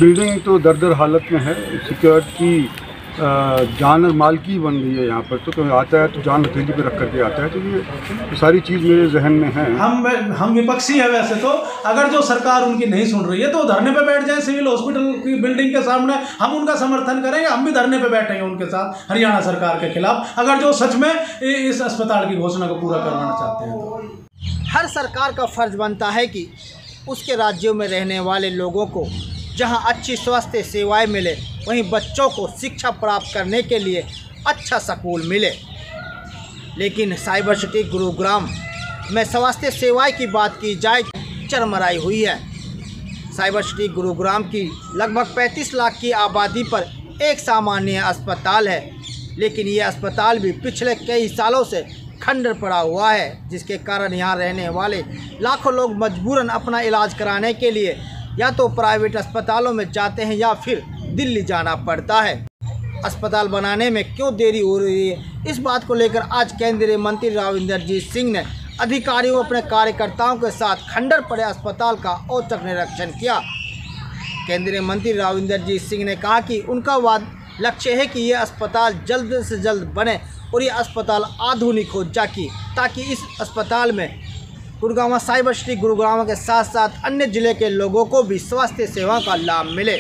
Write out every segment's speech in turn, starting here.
Building तो दर हालत में है। सिक्योरिटी जान और माल की बन रही है यहाँ पर। तो कोई आता है तो जान हथेली पे रख करके आता है। तो ये सारी चीज़ मेरे जहन में है। हम विपक्षी है वैसे तो, अगर जो सरकार उनकी नहीं सुन रही है तो धरने पे बैठ जाए सिविल हॉस्पिटल की बिल्डिंग के सामने। हम उनका समर्थन करेंगे, हम भी धरने पे बैठेंगे उनके साथ हरियाणा सरकार के खिलाफ, अगर जो सच में इस अस्पताल की घोषणा को पूरा करवाना चाहते हैं तो। हर सरकार का फर्ज बनता है कि उसके राज्यों में रहने वाले लोगों को जहां अच्छी स्वास्थ्य सेवाएं मिले, वहीं बच्चों को शिक्षा प्राप्त करने के लिए अच्छा स्कूल मिले। लेकिन साइबर सिटी गुरुग्राम में स्वास्थ्य सेवाएं की बात की जाए चरमराई हुई है। साइबर सिटी गुरुग्राम की लगभग 35 लाख की आबादी पर एक सामान्य अस्पताल है, लेकिन ये अस्पताल भी पिछले कई सालों से खंडर पड़ा हुआ है, जिसके कारण यहाँ रहने वाले लाखों लोग मजबूरन अपना इलाज कराने के लिए या तो प्राइवेट अस्पतालों में जाते हैं या फिर दिल्ली जाना पड़ता है। अस्पताल बनाने में क्यों देरी हो रही है, इस बात को लेकर आज केंद्रीय मंत्री राव इंद्रजीत सिंह ने अधिकारियों अपने कार्यकर्ताओं के साथ खंडर पड़े अस्पताल का औचक निरीक्षण किया। केंद्रीय मंत्री राव इंद्रजीत सिंह ने कहा कि उनका लक्ष्य है कि ये अस्पताल जल्द से जल्द बने और ये अस्पताल आधुनिक हो जाए, ताकि इस अस्पताल में गुरुग्राम साइबर सिटी गुरुग्राम के साथ साथ अन्य जिले के लोगों को भी स्वास्थ्य सेवा का लाभ मिले।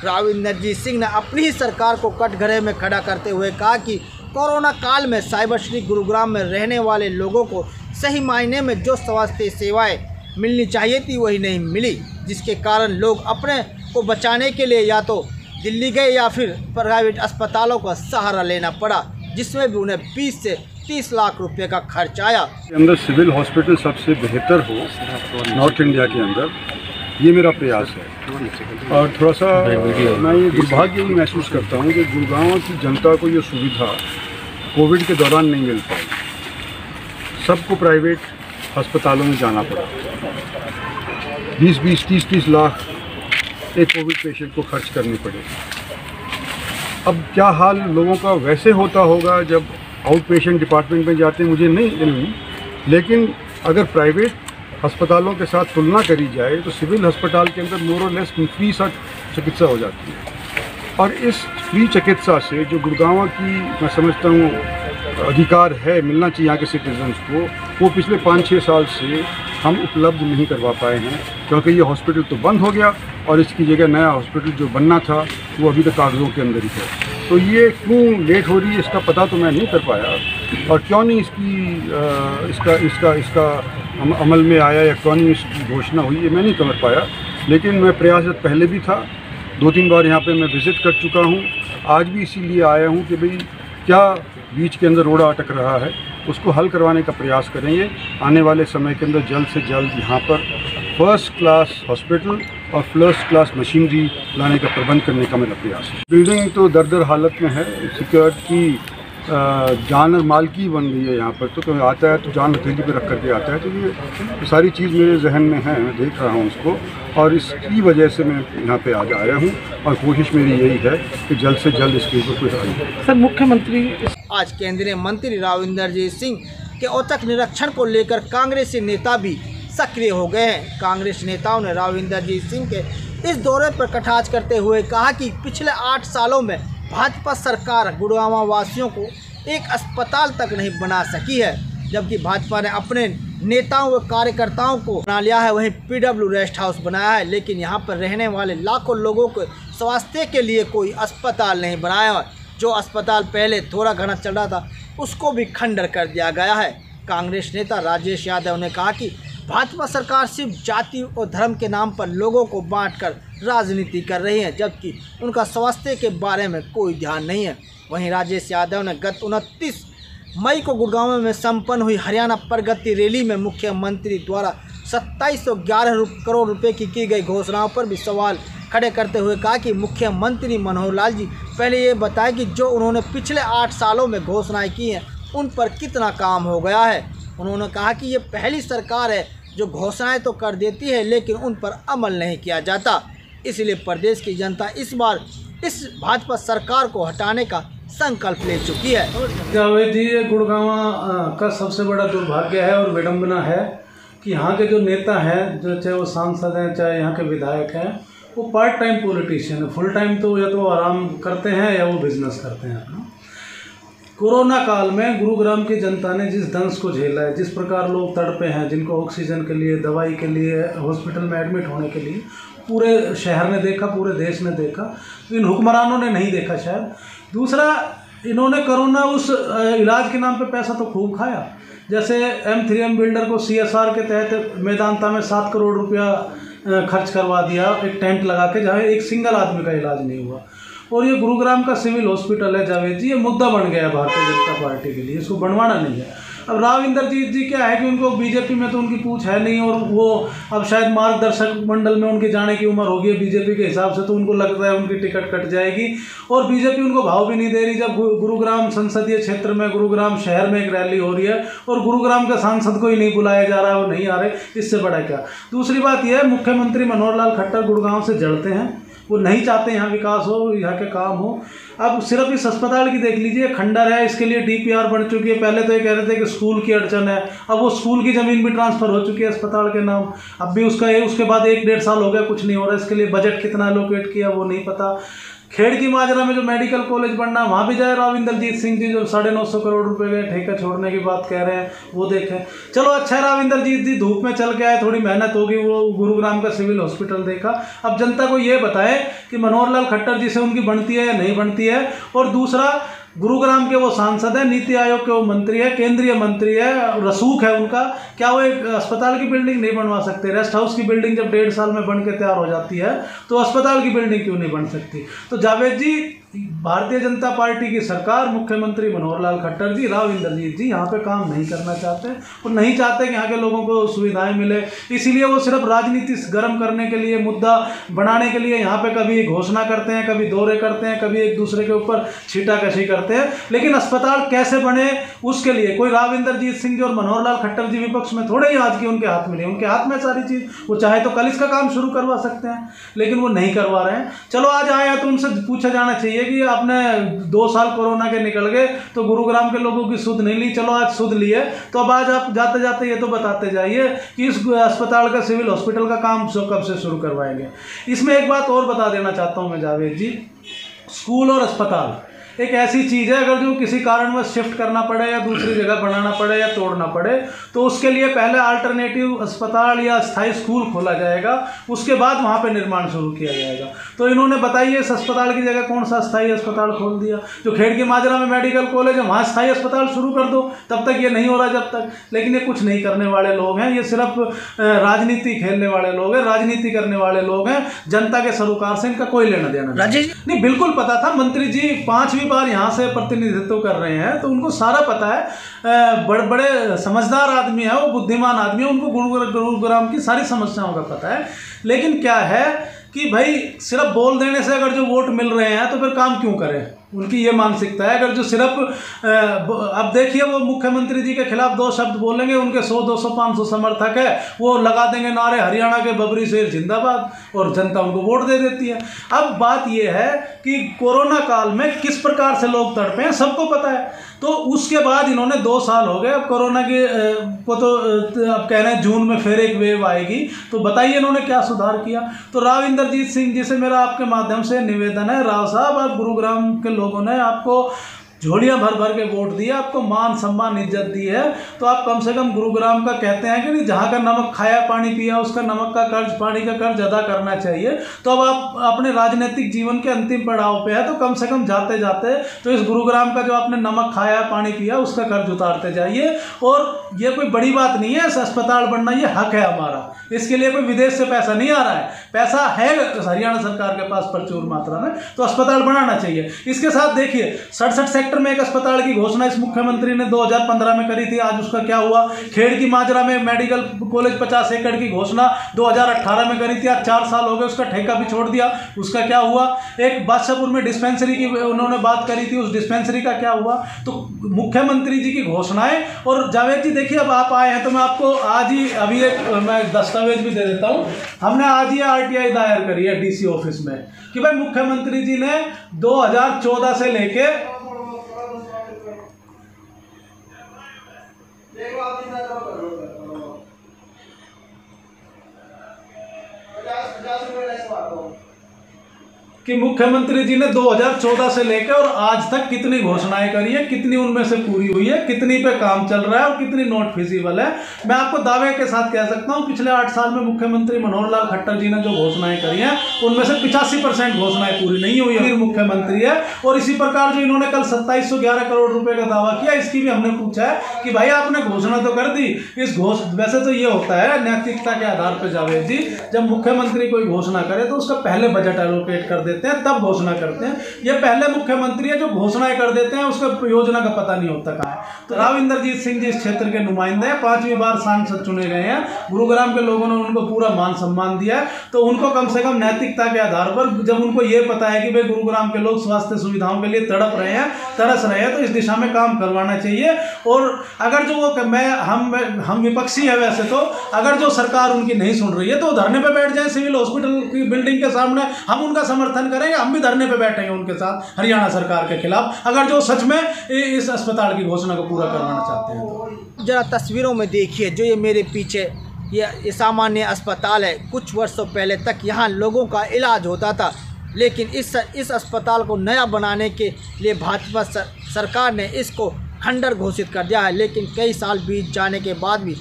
राव इंद्रजीत सिंह ने अपनी ही सरकार को कटघरे में खड़ा करते हुए कहा कि कोरोना काल में साइबर सिटी गुरुग्राम में रहने वाले लोगों को सही मायने में जो स्वास्थ्य सेवाएं मिलनी चाहिए थी वही नहीं मिली, जिसके कारण लोग अपने को बचाने के लिए या तो दिल्ली गए या फिर प्राइवेट अस्पतालों का सहारा लेना पड़ा, जिसमें भी उन्हें 20 से 30 लाख रुपए का खर्च आया। अंदर सिविल हॉस्पिटल सबसे बेहतर हो नॉर्थ इंडिया के अंदर, ये मेरा प्रयास है। और थोड़ा सा मैं ये दुर्भाग्य भी महसूस करता हूँ कि गुरुग्राम की जनता को ये सुविधा कोविड के दौरान नहीं मिल पाई। सबको प्राइवेट अस्पतालों में जाना पड़ा। 20-20, 30-30 लाख एक कोविड पेशेंट को खर्च करने पड़े। अब क्या हाल लोगों का वैसे होता होगा जब आउट पेशेंट डिपार्टमेंट में जाते हैं, मुझे नहीं, लेकिन अगर प्राइवेट अस्पतालों के साथ तुलना करी जाए तो सिविल अस्पताल के अंदर मोर और लेस फ्री चिकित्सा हो जाती है। और इस फ्री चिकित्सा से जो गुड़गांव की मैं समझता हूँ अधिकार है मिलना चाहिए यहाँ के सिटीजन्स को, वो पिछले 5-6 साल से हम उपलब्ध नहीं करवा पाए हैं, क्योंकि ये हॉस्पिटल तो बंद हो गया और इसकी जगह नया हॉस्पिटल जो बनना था वो अभी तक कागज़ों के अंदर ही है। तो ये क्यों लेट हो रही है इसका पता तो मैं नहीं कर पाया, और क्यों नहीं इसका अमल में आया या क्यों नहीं इसकी घोषणा हुई है मैं नहीं समझ पाया। लेकिन मैं प्रयासरत पहले भी था, 2-3 बार यहाँ पे मैं विज़िट कर चुका हूँ। आज भी इसीलिए आया हूँ कि भाई क्या बीच के अंदर रोड़ा अटक रहा है, उसको हल करवाने का प्रयास करेंगे। आने वाले समय के अंदर जल्द से जल्द यहाँ पर फर्स्ट क्लास हॉस्पिटल और फर्स्ट क्लास मशीनरी लाने का प्रबंध करने का मेरा प्रयास है। बिल्डिंग तो दर हालत में है। सिक्योरिटी जान और माल की बन रही है यहाँ पर। तो कोई आता है तो जान हथेली पे रख करके आता है। तो ये सारी चीज़ मेरे जहन में है, मैं देख रहा हूँ उसको, और इसकी वजह से मैं यहाँ पे आज आया हूँ। और कोशिश मेरी यही है कि जल्द से जल्द इसके ऊपर कोई हल हो। सर, मुख्यमंत्री आज केंद्रीय मंत्री राव इंद्रजीत सिंह के औचक निरीक्षण को लेकर कांग्रेसी नेता भी सक्रिय हो गए हैं। कांग्रेस नेताओं ने राव इंद्रजीत सिंह के इस दौरे पर कटाक्ष करते हुए कहा कि पिछले 8 सालों में भाजपा सरकार गुड़गांव वासियों को एक अस्पताल तक नहीं बना सकी है, जबकि भाजपा ने अपने नेताओं व कार्यकर्ताओं को बना लिया है। वहीं PW रेस्ट हाउस बनाया है, लेकिन यहां पर रहने वाले लाखों लोगों के स्वास्थ्य के लिए कोई अस्पताल नहीं बनाया है। जो अस्पताल पहले थोड़ा घना चल रहा था उसको भी खंडर कर दिया गया है। कांग्रेस नेता राजेश यादव ने कहा कि भाजपा सरकार सिर्फ जाति और धर्म के नाम पर लोगों को बांटकर राजनीति कर रही है, जबकि उनका स्वास्थ्य के बारे में कोई ध्यान नहीं है। वहीं राजेश यादव ने गत 29 मई को गुड़गांव में संपन्न हुई हरियाणा प्रगति रैली में मुख्यमंत्री द्वारा 2711 करोड़ रुपए की गई घोषणाओं पर भी सवाल खड़े करते हुए कहा कि मुख्यमंत्री मनोहर लाल जी पहले ये बताएं कि जो उन्होंने पिछले 8 सालों में घोषणाएं की हैं उन पर कितना काम हो गया है। उन्होंने कहा कि ये पहली सरकार है जो घोषणाएं तो कर देती है लेकिन उन पर अमल नहीं किया जाता, इसलिए प्रदेश की जनता इस बार इस भाजपा सरकार को हटाने का संकल्प ले चुकी है। जी, ये गुड़गांव का सबसे बड़ा दुर्भाग्य है और विडंबना है कि यहाँ के जो नेता हैं, जो चाहे वो सांसद हैं चाहे यहाँ के विधायक हैं, वो पार्ट टाइम पॉलिटिशियन है, फुल टाइम तो या तो आराम करते हैं या वो बिजनेस करते हैं अपना। कोरोना काल में गुरुग्राम की जनता ने जिस दंश को झेला है, जिस प्रकार लोग तड़पे हैं, जिनको ऑक्सीजन के लिए, दवाई के लिए, हॉस्पिटल में एडमिट होने के लिए पूरे शहर ने देखा, पूरे देश ने देखा, इन हुक्मरानों ने नहीं देखा शायद। दूसरा, इन्होंने कोरोना उस इलाज के नाम पे पैसा तो खूब खाया। जैसे M3M बिल्डर को CSR के तहत मेदांता में 7 करोड़ रुपया खर्च करवा दिया एक टेंट लगा के, जहाँ एक सिंगल आदमी का इलाज नहीं हुआ। और ये गुरुग्राम का सिविल हॉस्पिटल है जावेद जी, ये मुद्दा बन गया है भारतीय जनता पार्टी के लिए, इसको बनवाना नहीं है। अब राव इंद्रजीत जी क्या है कि उनको बीजेपी में तो उनकी पूछ है नहीं, और वो अब शायद मार्गदर्शक मंडल में उनके जाने की उम्र होगी बीजेपी के हिसाब से, तो उनको लगता है उनकी टिकट कट जाएगी। और बीजेपी उनको भाव भी नहीं दे रही जब गुरुग्राम संसदीय क्षेत्र में, गुरुग्राम शहर में एक रैली हो रही है और गुरुग्राम के सांसद को ही नहीं बुलाया जा रहा है, वो नहीं आ रहे, इससे बड़ा क्या। दूसरी बात यह है, मुख्यमंत्री मनोहर लाल खट्टर गुड़गांव से जड़ते हैं, वो नहीं चाहते यहाँ विकास हो, यहाँ के काम हो। अब सिर्फ इस अस्पताल की देख लीजिए, खंडर है, इसके लिए DPR बन चुकी है। पहले तो ये कह रहे थे कि स्कूल की अड़चन है, अब वो स्कूल की ज़मीन भी ट्रांसफ़र हो चुकी है अस्पताल के नाम। अब भी उसके बाद 1-1.5 साल हो गया, कुछ नहीं हो रहा। इसके लिए बजट कितना एलोकेट किया वो नहीं पता। खेड़ की माजरा में जो मेडिकल कॉलेज बनना, वहाँ भी जाए राव इंद्रजीत सिंह जी, जो 950 करोड़ रुपए के ठेका छोड़ने की बात कह रहे हैं, वो देखें। चलो अच्छा, राव इंद्रजीत जी धूप में चल के आए, थोड़ी मेहनत होगी, वो गुरुग्राम का सिविल हॉस्पिटल देखा। अब जनता को ये बताएं कि मनोहर लाल खट्टर जी से उनकी बनती है या नहीं बनती है। और दूसरा, गुरुग्राम के वो सांसद है, नीति आयोग के वो मंत्री है, केंद्रीय मंत्री है, रसूख है उनका, क्या वो एक अस्पताल की बिल्डिंग नहीं बनवा सकते? रेस्ट हाउस की बिल्डिंग जब 1.5 साल में बन के तैयार हो जाती है तो अस्पताल की बिल्डिंग क्यों नहीं बन सकती? तो जावेद जी, भारतीय जनता पार्टी की सरकार, मुख्यमंत्री मनोहर लाल खट्टर जी, राव इंद्रजीत जी यहाँ पे काम नहीं करना चाहते और नहीं चाहते कि यहाँ के लोगों को सुविधाएं मिले। इसीलिए वो सिर्फ राजनीति गर्म करने के लिए, मुद्दा बनाने के लिए यहाँ पे कभी घोषणा करते हैं, कभी दौरे करते हैं, कभी एक दूसरे के ऊपर छीटाकशी करते हैं। लेकिन अस्पताल कैसे बने उसके लिए कोई राव इंद्रजीत सिंह जी और मनोहर लाल खट्टर जी विपक्ष में थोड़े ही आज की उनके हाथ में नहीं, उनके हाथ में सारी चीज़। वो चाहे तो कल इसका काम शुरू करवा सकते हैं, लेकिन वो नहीं करवा रहे हैं। चलो आज आया तो उनसे पूछा जाना चाहिए कि आपने 2 साल कोरोना के निकल गए तो गुरुग्राम के लोगों की सुध नहीं ली, चलो आज सुध ली है, तो अब आज आप जाते जाते ये तो बताते जाइए कि इस अस्पताल का, सिविल हॉस्पिटल का काम कब से शुरू करवाएंगे। इसमें एक बात और बता देना चाहता हूं मैं जावेद जी, स्कूल और अस्पताल एक ऐसी चीज़ है, अगर जो किसी कारणवश शिफ्ट करना पड़े या दूसरी जगह बनाना पड़े या तोड़ना पड़े तो उसके लिए पहले अल्टरनेटिव अस्पताल या स्थायी स्कूल खोला जाएगा, उसके बाद वहाँ पे निर्माण शुरू किया जाएगा। तो इन्होंने बताइए इस अस्पताल की जगह कौन सा स्थायी अस्पताल खोल दिया? जो खेड़ की माजरा में मेडिकल कॉलेज है वहाँ स्थायी अस्पताल शुरू कर दो, तब तक ये नहीं हो रहा जब तक। लेकिन ये कुछ नहीं करने वाले लोग हैं, ये सिर्फ राजनीति खेलने वाले लोग हैं, राजनीति करने वाले लोग हैं। जनता के सरोकार से इनका कोई लेना देना नहीं। बिल्कुल पता था, मंत्री जी 5वीं बार यहाँ से प्रतिनिधित्व कर रहे हैं तो उनको सारा पता है। बड़े बड़े समझदार आदमी है, वो बुद्धिमान आदमी है, उनको गुरुग्राम की सारी समस्याओं का पता है। लेकिन क्या है कि भाई सिर्फ बोल देने से अगर जो वोट मिल रहे हैं तो फिर काम क्यों करें? उनकी ये मानसिकता है। अगर जो सिर्फ अब देखिए वो मुख्यमंत्री जी के खिलाफ 2 शब्द बोलेंगे, उनके 100, 200, 500 समर्थक है, वो लगा देंगे नारे हरियाणा के बबरी शेर जिंदाबाद, और जनता उनको वोट दे देती है। अब बात ये है कि कोरोना काल में किस प्रकार से लोग तड़पे हैं सबको पता है। तो उसके बाद इन्होंने 2 साल हो गए, अब कोरोना के को तो अब कह रहे हैं जून में फिर एक वेव आएगी, तो बताइए इन्होंने क्या सुधार किया? तो राव इंद्रजीत सिंह जी से मेरा आपके माध्यम से निवेदन है, राव साहब, आप गुरुग्राम के लोगों ने आपको झोलियां भर भर के वोट दिया, आपको मान सम्मान इज्जत दी है, तो आप कम से कम गुरुग्राम का कहते हैं कि नहीं, जहाँ का नमक खाया पानी पिया उसका नमक का कर्ज, पानी का कर्ज अदा करना चाहिए। तो अब आप अपने राजनीतिक जीवन के अंतिम पड़ाव पे है, तो कम से कम जाते जाते तो इस गुरुग्राम का जो आपने नमक खाया पानी पिया उसका कर्ज उतारते जाइए। और ये कोई बड़ी बात नहीं है, अस्पताल बनना ये हक है हमारा, इसके लिए कोई विदेश से पैसा नहीं आ रहा है, पैसा है हरियाणा सरकार के पास प्रचुर मात्रा में, तो अस्पताल बनाना चाहिए। इसके साथ देखिए 67 सेक्टर में एक अस्पताल की घोषणा इस मुख्यमंत्री ने 2015 में करी थी, आज उसका क्या हुआ? खेड़ की माजरा में मेडिकल कॉलेज 50 एकड़ की घोषणा 2018 में करी थी, आज 4 साल हो गए, उसका ठेका भी छोड़ दिया, उसका क्या हुआ? एक बादशाहपुर में डिस्पेंसरी की उन्होंने बात करी थी, उस डिस्पेंसरी का क्या हुआ? तो मुख्यमंत्री जी की घोषणाएं। और जावेद जी देखिए, अब आप आए हैं तो मैं आपको आज ही अभी एक मैं दस्तावेज भी दे देता हूं। हमने आज ही RTI दायर करी है DC ऑफिस में कि भाई मुख्यमंत्री जी ने 2014 से लेके $50 कि मुख्यमंत्री जी ने 2014 से लेकर और आज तक कितनी घोषणाएं करी है, कितनी उनमें से पूरी हुई है, कितनी पे काम चल रहा है और कितनी नॉट फिजिबल है। मैं आपको दावे के साथ कह सकता हूं पिछले 8 साल में मुख्यमंत्री मनोहर लाल खट्टर जी ने जो घोषणाएं करी हैं उनमें से 85% घोषणाएं पूरी नहीं हुई है। मुख्यमंत्री है और इसी प्रकार जो इन्होंने कल 2711 करोड़ रुपए का दावा किया, इसकी भी हमने पूछा है कि भाई आपने घोषणा तो कर दी, इस वैसे तो ये होता है नैतिकता के आधार पर जावेद जी, जब मुख्यमंत्री कोई घोषणा करे तो उसका पहले बजट एलोकेट कर देते हैं तब घोषणा करते हैं। ये पहले मुख्यमंत्री है जो घोषणाएं कर देते हैं, उसका योजना का पता नहीं होता कहाँ है। तो राव इंद्रजीत सिंह जी इस क्षेत्र के नुमाइंदे हैं, 5वीं बार सांसद चुने गए हैं, गुरुग्राम के लोगों ने उनको पूरा मान सम्मान दिया है। तो उनको कम से कम नैतिकता के आधार पर, जब उनको ये पता है कि भाई गुरुग्राम के लोग स्वास्थ्य सुविधाओं के लिए तड़प रहे हैं, तरस रहे हैं, तो इस दिशा में काम करवाना चाहिए। और अगर जो वो हम विपक्षी है वैसे तो, अगर जो सरकार उनकी नहीं सुन रही है तो धरने पे बैठ जाए सिविल हॉस्पिटल की बिल्डिंग के सामने, हम उनका समर्थन करेंगे, हम भी धरने पे बैठेंगे उनके साथ हरियाणा सरकार के खिलाफ, अगर जो सच में इस अस्पताल की घोषणा को पूरा करवाना चाहते हैं तो। जरा तस्वीरों में देखिए, जो ये मेरे पीछे ये सामान्य अस्पताल है। कुछ वर्षों पहले तक यहाँ लोगों का इलाज होता था, लेकिन इस अस्पताल को नया बनाने के लिए भाजपा सरकार ने इसको खंडर घोषित कर दिया है। लेकिन कई साल बीत जाने के बाद भी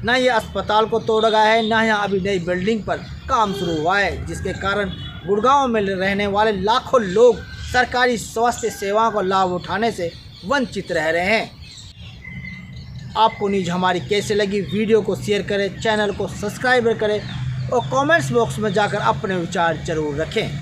ना ये अस्पताल को तोड़ा गया है, ना यहाँ अभी नई बिल्डिंग पर काम शुरू हुआ है, जिसके कारण गुड़गांव में रहने वाले लाखों लोग सरकारी स्वास्थ्य सेवाओं का लाभ उठाने से वंचित रह रहे हैं। आपको न्यूज़ हमारी कैसे लगी, वीडियो को शेयर करें, चैनल को सब्सक्राइब करें और कमेंट्स बॉक्स में जाकर अपने विचार जरूर रखें।